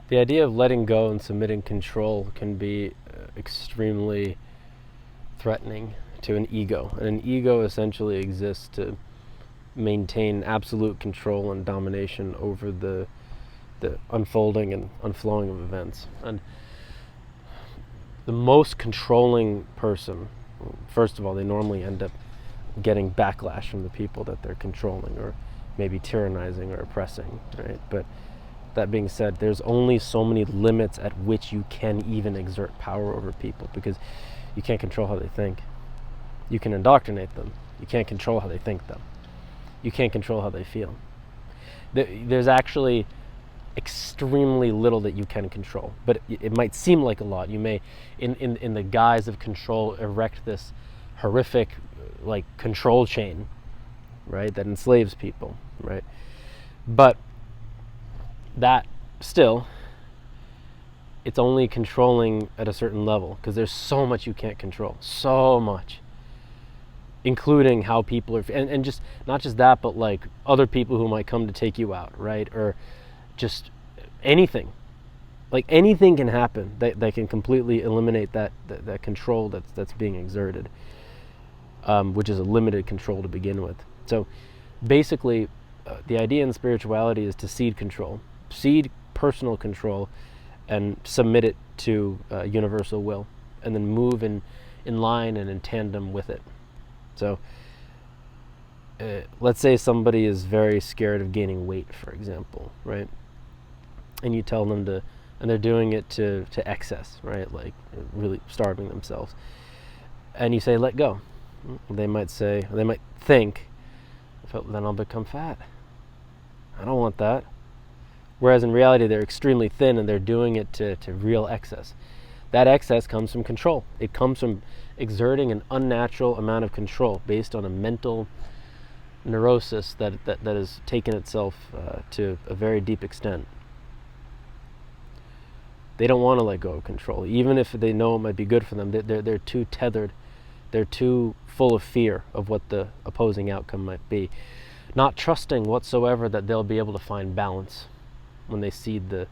The idea of letting go and submitting control can be extremely threatening to an ego. And an ego essentially exists to maintain absolute control and domination over the unfolding and unflowing of events. And the most controlling person, first of all, they normally end up getting backlash from the people that they're controlling or maybe tyrannizing or oppressing, right? But that being said, there's only so many limits at which you can even exert power over people, because you can't control how they think. You can indoctrinate them. You can't control how they think, though. You can't control how they feel. There's actually extremely little that you can control, but it might seem like a lot. You may, in the guise of control, erect this horrific, like, control chain, right, that enslaves people, right? But that still, it's only controlling at a certain level, because there's so much you can't control, so much, including how people are, and just not just that, but like other people who might come to take you out, right? Or just anything. Like anything can happen that can completely eliminate that control that's being exerted, which is a limited control to begin with. So basically, the idea in spirituality is to cede control, cede personal control, and submit it to universal will, and then move in line and in tandem with it. So let's say somebody is very scared of gaining weight, for example, right? And you tell them to, and they're doing it to excess, right? Like really starving themselves. And you say, let go. They might think, then I'll become fat. I don't want that. Whereas in reality, they're extremely thin and they're doing it to real excess. That excess comes from control. It comes from exerting an unnatural amount of control based on a mental neurosis that has taken itself to a very deep extent. They don't want to let go of control, even if they know it might be good for them. They're too tethered. They're too full of fear of what the opposing outcome might be, not trusting whatsoever that they'll be able to find balance when they cede the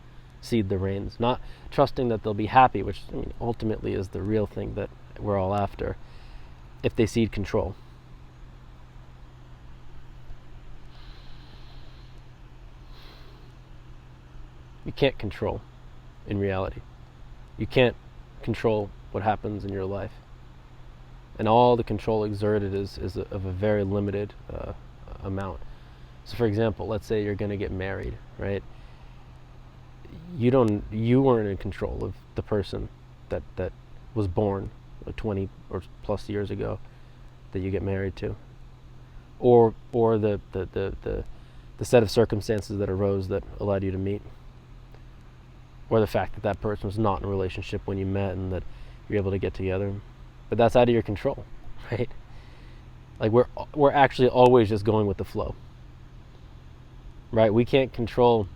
reins, not trusting that they'll be happy, which ultimately is the real thing that we're all after, if they cede control. You can't control in reality. You can't control what happens in your life. And all the control exerted is of a very limited amount. So for example, let's say you're going to get married, right? You weren't in control of the person that was born 20 or plus years ago that you get married to, or the set of circumstances that arose that allowed you to meet, or the fact that that person was not in a relationship when you met and that you're able to get together. But that's out of your control, right? Like we're actually always just going with the flow, right? We can't control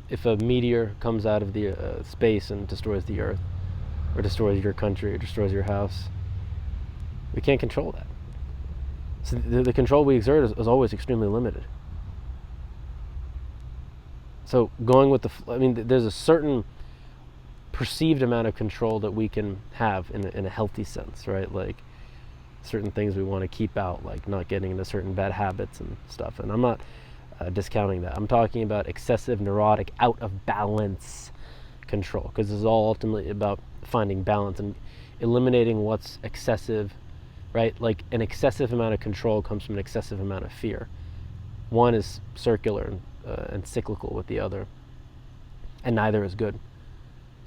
if a meteor comes out of the space and destroys the earth, or destroys your country, or destroys your house. We can't control that. So the control we exert is always extremely limited. So going with there's a certain perceived amount of control that we can have in a healthy sense, right? Like certain things we want to keep out, like not getting into certain bad habits and stuff. And I'm not discounting that. I'm talking about excessive, neurotic, out of balance control, because this is all ultimately about finding balance and eliminating what's excessive, right? Like an excessive amount of control comes from an excessive amount of fear. One is circular and cyclical with the other, and neither is good.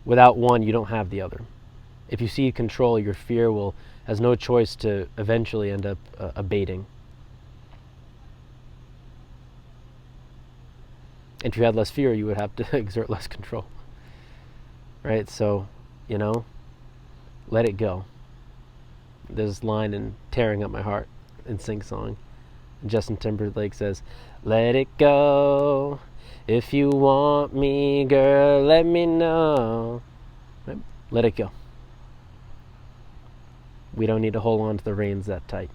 Without one, you don't have the other. If you see control, your fear has no choice to eventually end up abating. And if you had less fear, you would have to exert less control, right? So, let it go. There's this line in Tearing Up My Heart in Sing Song. Justin Timberlake says, "Let it go. If you want me, girl, let me know." Right? Let it go. We don't need to hold on to the reins that tight.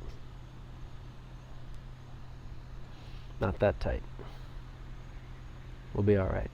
Not that tight. We'll be all right.